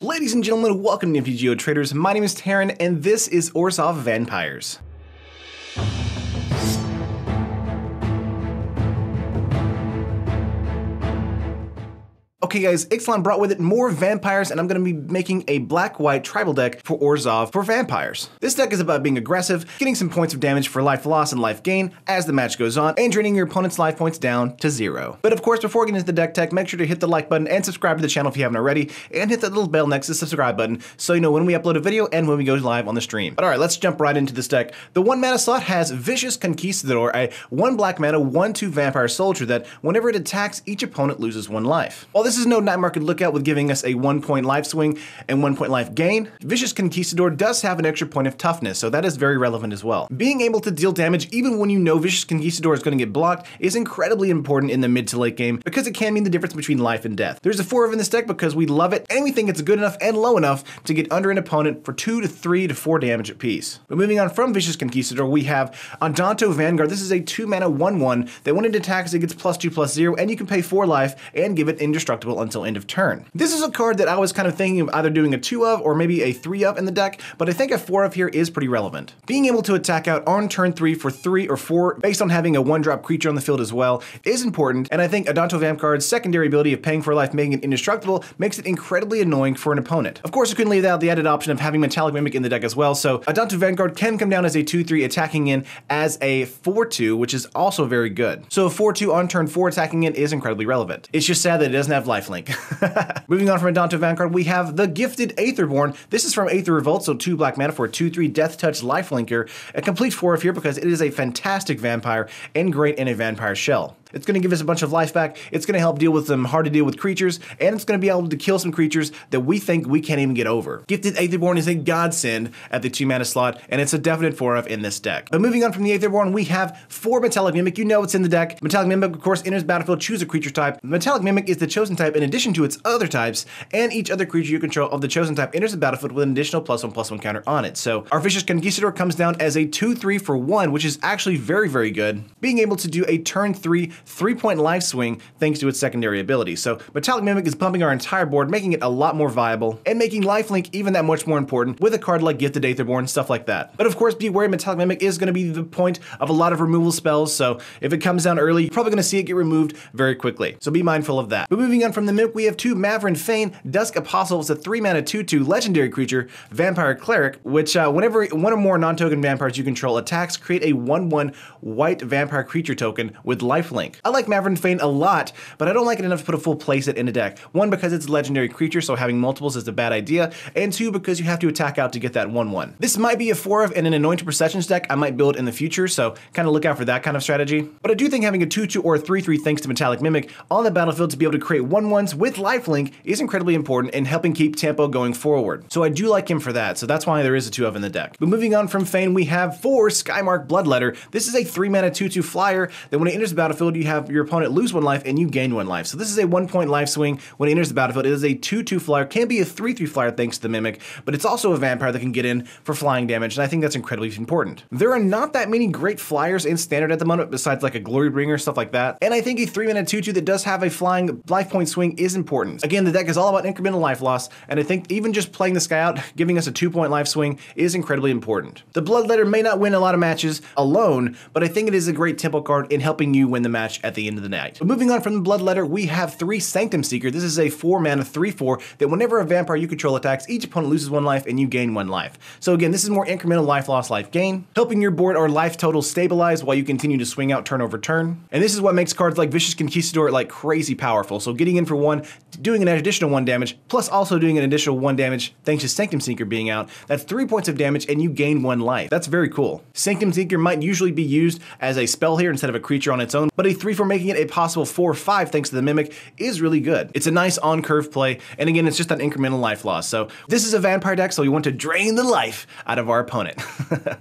Ladies and gentlemen, welcome to MTG Traders. My name is Taryn, and this is Orzhov Vampires. Okay guys, Ixalan brought with it more vampires, and I'm going to be making a black-white tribal deck for Orzhov for vampires. This deck is about being aggressive, getting some points of damage for life loss and life gain as the match goes on, and draining your opponent's life points down to 0. But of course, before getting into the deck tech, make sure to hit the like button and subscribe to the channel if you haven't already, and hit that little bell next to the subscribe button so you know when we upload a video and when we go live on the stream. But alright, let's jump right into this deck. The 1 mana slot has Vicious Conquistador, a 1 black mana 1/2 vampire soldier that whenever it attacks, each opponent loses 1 life. While this is no night market lookout with giving us a 1-point life swing and 1-point life gain, Vicious Conquistador does have an extra point of toughness, so that is very relevant as well. Being able to deal damage even when you know Vicious Conquistador is going to get blocked is incredibly important in the mid to late game because it can mean the difference between life and death. There's a 4 of in this deck because we love it and we think it's good enough and low enough to get under an opponent for 2 to 3 to 4 damage apiece. But moving on from Vicious Conquistador, we have Andonto Vanguard. This is a 2 mana 1/1 that when it attacks it gets +2/+0, and you can pay 4 life and give it indestructible until end of turn. This is a card that I was kind of thinking of either doing a 2 of or maybe a 3 of in the deck, but I think a 4 of here is pretty relevant. Being able to attack out on turn 3 for 3 or 4 based on having a 1-drop creature on the field as well is important, and I think Andonto Vanguard's secondary ability of paying for life, making it indestructible, makes it incredibly annoying for an opponent. Of course, I couldn't leave out the added option of having Metallic Mimic in the deck as well, so Andonto Vanguard can come down as a 2/3 attacking in as a 4/2, which is also very good. So a 4/2 on turn 4 attacking in is incredibly relevant. It's just sad that it doesn't have lifelink. Moving on from Andonto Vanguard, we have the Gifted Aetherborn. This is from Aether Revolt, so 2 black mana for a 2/3 Death Touch lifelinker. A complete 4 of here because it is a fantastic vampire and great in a vampire shell. It's going to give us a bunch of life back, it's going to help deal with some hard to deal with creatures, and it's going to be able to kill some creatures that we think we can't even get over. Gifted Aetherborn is a godsend at the 2 mana slot, and it's a definite 4 of in this deck. But moving on from the Aetherborn, we have 4 Metallic Mimic. You know it's in the deck. Metallic Mimic, of course, enters battlefield, choose a creature type. Metallic Mimic is the chosen type in addition to its other types, and each other creature you control of the chosen type enters the battlefield with an additional +1/+1 counter on it. So our Vicious Conquistador comes down as a 2/3 for 1, which is actually very, very good. Being able to do a turn 3 3-point life swing thanks to its secondary ability. So Metallic Mimic is pumping our entire board, making it a lot more viable, and making lifelink even that much more important with a card like Gifted Aetherborn, stuff like that. But of course, be aware Metallic Mimic is going to be the point of a lot of removal spells, so if it comes down early, you're probably going to see it get removed very quickly. So be mindful of that. But moving on from the Mimic, we have 2 Mavrin Fane. Dusk Apostle is a 3 mana 2/2 legendary creature, Vampire Cleric, which whenever 1 or more non-token vampires you control attacks, create a 1/1 white vampire creature token with lifelink. I like Mavrin Fane a lot, but I don't like it enough to put a full playset in a deck. 1, because it's a legendary creature, so having multiples is a bad idea, and 2, because you have to attack out to get that 1/1. This might be a 4 of in an Anointed Processions deck I might build in the future, so kind of look out for that kind of strategy. But I do think having a 2/2 or a 3/3 thanks to Metallic Mimic on the battlefield to be able to create 1/1s with lifelink is incredibly important in helping keep tempo going forward. So I do like him for that, so that's why there is a 2 of in the deck. But moving on from Fane, we have 4 Skymark Bloodletter. This is a 3 mana 2/2 flyer that when it enters the battlefield, you have your opponent lose 1 life and you gain 1 life. So this is a 1-point life swing when it enters the battlefield. It is a 2/2 flyer, can be a 3/3 flyer thanks to the Mimic, but it's also a vampire that can get in for flying damage, and I think that's incredibly important. There are not that many great flyers in Standard at the moment besides like a Glorybringer, stuff like that, and I think a 3 mana 2/2 that does have a flying life point swing is important. Again, the deck is all about incremental life loss, and I think even just playing this guy out, giving us a 2-point life swing is incredibly important. The Bloodletter may not win a lot of matches alone, but I think it is a great tempo card in helping you win the match at the end of the night. But moving on from the Bloodletter, we have 3 Sanctumseeker. This is a 4 mana 3/4 that whenever a vampire you control attacks, each opponent loses 1 life and you gain 1 life. So again, this is more incremental life loss, life gain, helping your board or life total stabilize while you continue to swing out turn over turn. And this is what makes cards like Vicious Conquistador like crazy powerful. So getting in for 1, doing an additional 1 damage, plus also doing an additional 1 damage thanks to Sanctumseeker being out, that's 3 points of damage and you gain 1 life. That's very cool. Sanctumseeker might usually be used as a spell here instead of a creature on its own, but a 3 for making it a possible 4/5 thanks to the Mimic is really good. It's a nice on-curve play, and again, it's just that incremental life loss. So this is a vampire deck, so we want to drain the life out of our opponent.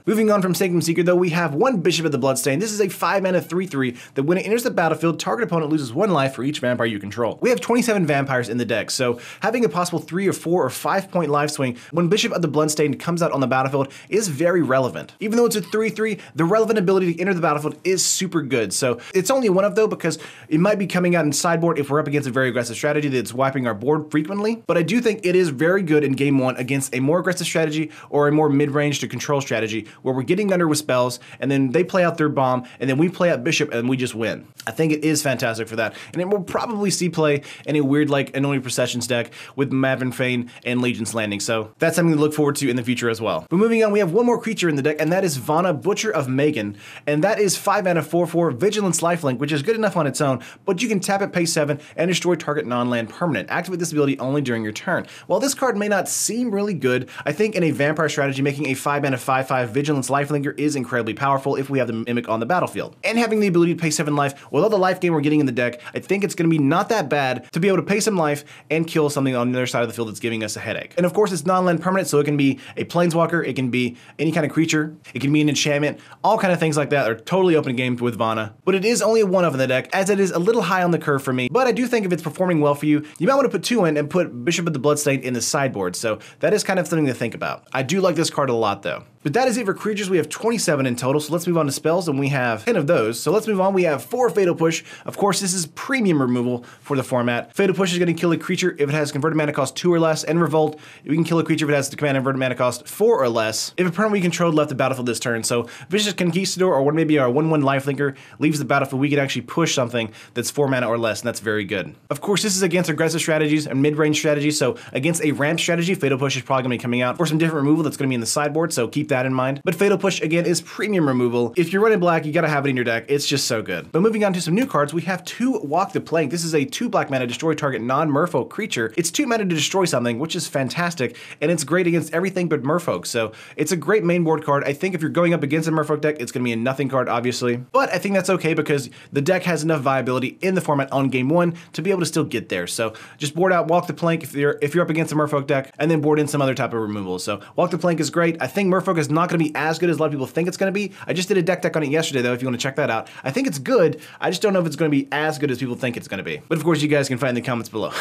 Moving on from Sanctumseeker, though, we have 1 Bishop of the Bloodstain. This is a 5 mana 3/3 that when it enters the battlefield, target opponent loses 1 life for each vampire you control. We have 27 vampires in the deck, so having a possible 3 or 4 or 5-point life swing when Bishop of the Bloodstain comes out on the battlefield is very relevant. Even though it's a 3/3, the relevant ability to enter the battlefield is super good, so it's only only a one of though, because it might be coming out in sideboard if we're up against a very aggressive strategy that's wiping our board frequently. But I do think it is very good in game one against a more aggressive strategy or a more mid-range to control strategy where we're getting under with spells and then they play out their bomb and then we play out bishop and we just win. I think it is fantastic for that. And it will probably see play in a weird like Anointed Processions deck with Mavern Fane and Legion's Landing. So that's something to look forward to in the future as well. But moving on, we have one more creature in the deck, and that is Vana, Butcher of Meghan. And that is 5 mana 4/4 Vigilance Lifelink, which is good enough on its own, but you can tap it, pay 7, and destroy target non-land permanent. Activate this ability only during your turn. While this card may not seem really good, I think in a vampire strategy, making a 5 mana 5/5 Vigilance Lifelinker is incredibly powerful if we have the Mimic on the battlefield. And having the ability to pay 7 life, with all the life gain we're getting in the deck, I think it's going to be not that bad to be able to pay some life and kill something on the other side of the field that's giving us a headache. And of course, it's non-land permanent, so it can be a planeswalker, it can be any kind of creature, it can be an enchantment, all kind of things like that are totally open game with Vana. But it is only a 1 of in the deck, as it is a little high on the curve for me. But I do think if it's performing well for you, you might want to put 2 in and put Bishop of the Bloodstained in the sideboard. So that is kind of something to think about. I do like this card a lot though. But that is it for creatures. We have 27 in total, so let's move on to spells, and we have 10 of those. So let's move on. We have 4 Fatal Push. Of course, this is premium removal for the format. Fatal Push is going to kill a creature if it has converted mana cost 2 or less, and Revolt, we can kill a creature if it has the command converted mana cost 4 or less, if a permanent we controlled left the battlefield this turn. So Vicious Conquistador, or what maybe our 1/1 Lifelinker, leaves the battlefield, we can actually push something that's 4 mana or less, and that's very good. Of course, this is against aggressive strategies and mid-range strategies, so against a ramp strategy, Fatal Push is probably going to be coming out for some different removal that's going to be in the sideboard, so keep that in mind. But Fatal Push, again, is premium removal. If you're running black, you gotta have it in your deck. It's just so good. But moving on to some new cards, we have 2 Walk the Plank. This is a 2 black mana destroy target non-merfolk creature. It's 2 mana to destroy something, which is fantastic, and it's great against everything but merfolk. So it's a great main board card. I think if you're going up against a merfolk deck, it's gonna be a nothing card, obviously. But I think that's okay because the deck has enough viability in the format on game 1 to be able to still get there. So just board out Walk the Plank if you're up against a merfolk deck, and then board in some other type of removal. So Walk the Plank is great. I think merfolk is not gonna be as good as a lot of people think it's going to be. I just did a deck on it yesterday though, if you want to check that out. I think it's good. I just don't know if it's going to be as good as people think it's going to be. But of course, you guys can find in the comments below.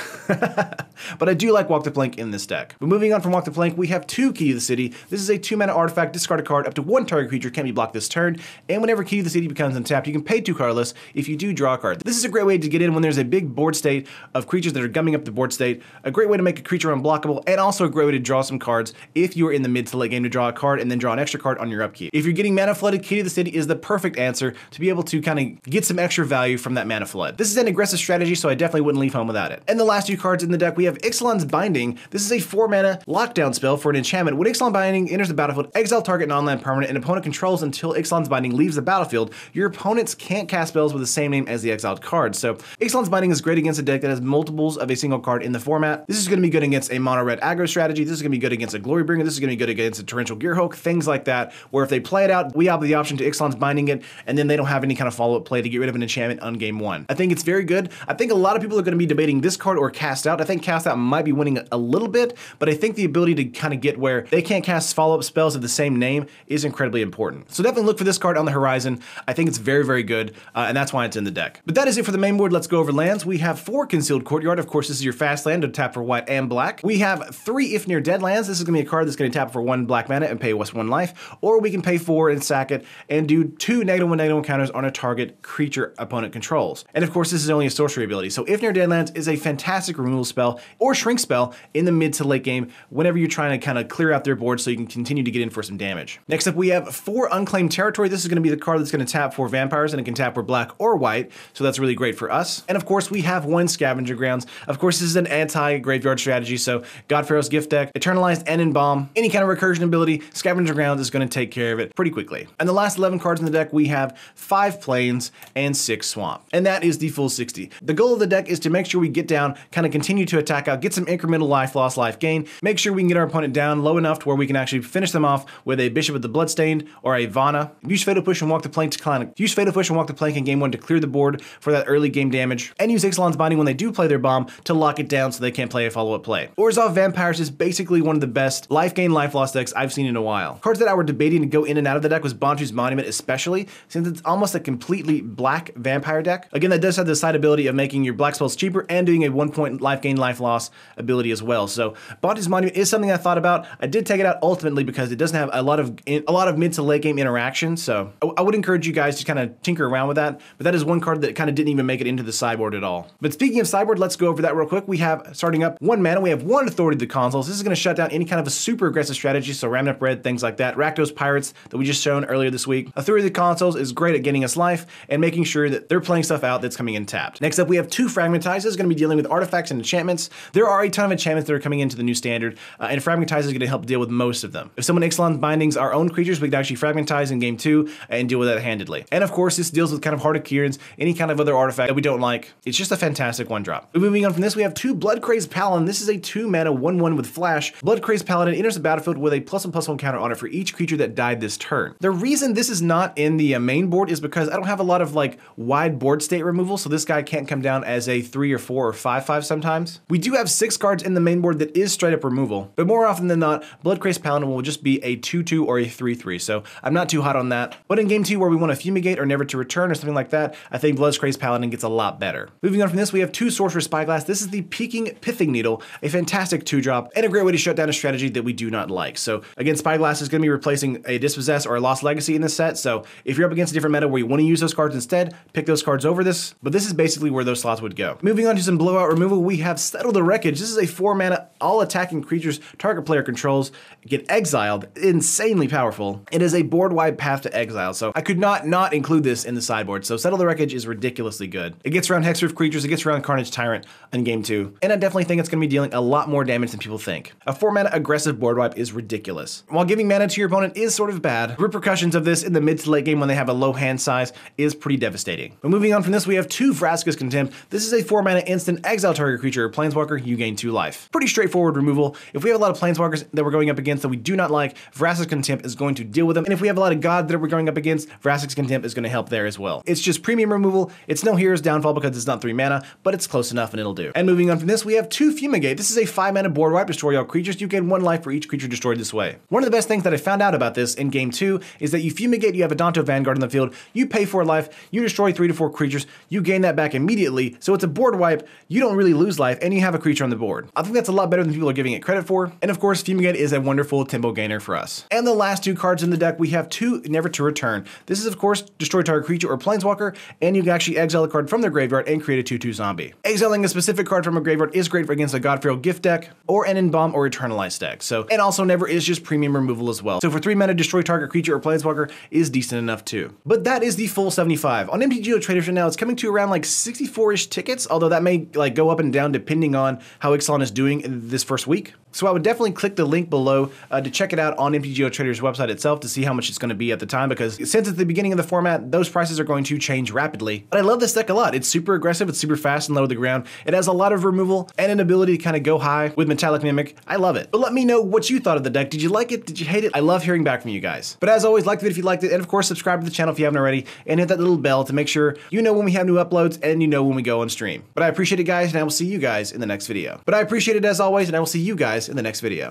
But I do like Walk the Plank in this deck. But moving on from Walk the Plank, we have 2 Key to the City. This is a 2 mana artifact. Discard a card. Up to 1 target creature can be blocked this turn. And whenever Key to the City becomes untapped, you can pay 2 colorless if you do draw a card. This is a great way to get in when there's a big board state of creatures that are gumming up the board state. A great way to make a creature unblockable, and also a great way to draw some cards if you're in the mid to late game to draw a card and then draw an extra card on your upkeep. If you're getting mana flooded, Key to the City is the perfect answer to be able to kind of get some extra value from that mana flood. This is an aggressive strategy, so I definitely wouldn't leave home without it. And the last 2 cards in the deck, we have Ixalan's Binding. This is a 4 mana lockdown spell for an enchantment. When Ixalan's Binding enters the battlefield, exile target non-land permanent and opponent controls until Ixalan's Binding leaves the battlefield. Your opponents can't cast spells with the same name as the exiled card. So Ixalan's Binding is great against a deck that has multiples of a single card in the format. This is going to be good against a mono red aggro strategy. This is going to be good against a Glorybringer. This is going to be good against a Torrential Gearhulk, things like that, where if they play it out, we have the option to Ixalan's Binding it, and then they don't have any kind of follow-up play to get rid of an enchantment on game 1. I think it's very good. I think a lot of people are going to be debating this card or Cast Out. I think Cast Out might be winning a little bit, but I think the ability to kind of get where they can't cast follow-up spells of the same name is incredibly important. So definitely look for this card on the horizon. I think it's very, very good, and that's why it's in the deck. But that is it for the main board. Let's go over lands. We have 4 Concealed Courtyard. Of course, this is your fast land to tap for white and black. We have 3 If Near Dead lands. This is going to be a card that's going to tap for 1 black mana and pay us 1 life, or we can pay 4 and sack it and do 2 -1/-1 counters on a target creature opponent controls. And of course, this is only a sorcery ability. So If Near Dead lands is a fantastic removal spell or shrink spell in the mid to late game whenever you're trying to kind of clear out their board so you can continue to get in for some damage. Next up, we have 4 Unclaimed Territory. This is going to be the card that's going to tap for vampires, and it can tap for black or white, so that's really great for us. And of course, we have 1 Scavenger Grounds. Of course, this is an anti-graveyard strategy, so God Pharaoh's Gift deck, Eternalized and Embalm, any kind of recursion ability, Scavenger Grounds is going to take care of it pretty quickly. And the last 11 cards in the deck, we have 5 Plains and 6 Swamp. And that is the full 60. The goal of the deck is to make sure we get down, kind of continue to attack out, get some incremental life loss, life gain, make sure we can get our opponent down low enough to where we can actually finish them off with a Bishop of the Bloodstained or a Vana. Use Fatal Push and Walk the Plank to Walk the Plank in game 1 to clear the board for that early game damage, and use Ixalan's Binding when they do play their bomb to lock it down so they can't play a follow-up play. Orzhov Vampires is basically one of the best life gain, life loss decks I've seen in a while. Cards that I were debating to go in and out of the deck was Bantu's Monument, especially since it's almost a completely black vampire deck. Again, that does have the side ability of making your black spells cheaper and doing a 1-point life gain, life loss ability as well. So Bantu's Monument is something I thought about. I did take it out ultimately because it doesn't have a lot of mid to late game interaction. So I would encourage you guys to kind of tinker around with that. that, but that is one card that kind of didn't even make it into the sideboard at all. But speaking of sideboard, let's go over that real quick. We have, starting up, 1 mana, we have 1 Authority of the Consuls. This is going to shut down any kind of a super aggressive strategy, so ramming up red, things like that. Rakdos Pirates that we just shown earlier this week. Authority of the Consuls is great at getting us life and making sure that they're playing stuff out that's coming in tapped. Next up, we have 2 Fragmentize. This is going to be dealing with artifacts and enchantments. There are a ton of enchantments that are coming into the new standard, and Fragmentize is going to help deal with most of them. If someone Ixalan bindings our own creatures, we can actually Fragmentize in game 2 and deal with that handedly. And of course, this deals with kind of Heart of Kieran's, any kind of other artifact that we don't like. It's just a fantastic 1-drop. Moving on from this, we have 2 Bloodcrazed Paladin. This is a 2 mana 1/1 with flash. Bloodcrazed Paladin enters the battlefield with a +1/+1 counter on it for each creature that died this turn. The reason this is not in the main board is because I don't have a lot of like wide board state removal, so this guy can't come down as a 3 or 4 or 5/5 sometimes. We do have 6 cards in the main board that is straight up removal, but more often than not, Bloodcrazed Paladin will just be a 2/2 or a 3/3, so I'm not too hot on that. But in game 2 where we want to Fumigate or Never to Return or something like that, I think Bloodcrazed Paladin gets a lot better. Moving on from this, we have 2 Sorcerer Spyglass. This is the Peaking Pithing Needle, a fantastic 2-drop and a great way to shut down a strategy that we do not like. So again, Spyglass is going to be replacing a Dispossess or a Lost Legacy in this set, so if you're up against a different meta where you want to use those cards instead, pick those cards over this, but this is basically where those slots would go. Moving on to some blowout removal, we have Settle the Wreckage. This is a 4 mana, all attacking creatures target player controls get exiled, insanely powerful. It is a board-wide path to exile, so I could not include this in the sideboard, so Settle the Wreckage is ridiculously good. It gets around Hexproof creatures, it gets around Carnage Tyrant in game 2, and I definitely think it's going to be dealing a lot more damage than people think. A 4 mana aggressive board wipe is ridiculous. While giving mana to your opponent is sort of bad, repercussions of this in the mid to late game when they have a low hand size is pretty devastating. But moving on from this, we have 2 Frasca's Contempt. This is a 4 mana instant exile target creature or planeswalker, you gain 2 life. Pretty straightforward removal. If we have a lot of planeswalkers that we're going up against that we do not like, Frasca's Contempt is going to deal with them. And if we have a lot of gods that we're going up against, Frasca's Contempt is going to help there as well. It's just premium removal. It's no Hero's Downfall because it's not 3 mana, but it's close enough and it'll do. And moving on from this, we have 2 Fumigate. This is a 5 mana board wipe, destroy all creatures. You gain 1 life for each creature destroyed this way. One of the best things that I found out about this in game 2 is that you Fumigate, you have a Danto Vanguard in the field, you pay 4 life, you destroy 3 to 4 creatures, you gain that back immediately, so it's a board wipe, you don't really lose life, and you have a creature on the board. I think that's a lot better than people are giving it credit for, and of course, Fumigate is a wonderful tempo gainer for us. And the last 2 cards in the deck, we have 2 Never to Return. This is of course, destroy target creature or planeswalker, and you can actually exile a card from their graveyard and create a 2/2 zombie. Exiling a specific card from a graveyard is great for against a Godfrey gift deck, or an Embalm or Eternalized deck. So, and also Never is just premium removal as well. So for 3 mana, destroy target creature or planeswalker is decent enough too. But that is the full 75. On MTG Traders right now, it's coming to around like 64-ish tickets, although that may like go up and down depending on how Ixalan is doing in this first week. So I would definitely click the link below to check it out on MTG Traders website itself to see how much it's going to be at the time, because since it's the beginning of the format, those prices are going to change rapidly. But I love this deck a lot. It's super aggressive, it's super fast and low to the ground. It has a lot of removal and an ability to kind of go high with Metallic Mimic. I love it. But let me know what you thought of the deck. Did you like it? Did you hate it? I love hearing back from you guys. But as always, like the video if you liked it, and of course subscribe to the channel if you haven't already, and hit that little bell to make sure you know when we have new uploads and you know when we go on stream. But I appreciate it, guys, and I will see you guys in the next video. But I appreciate it as always, and I will see you guys in the next video.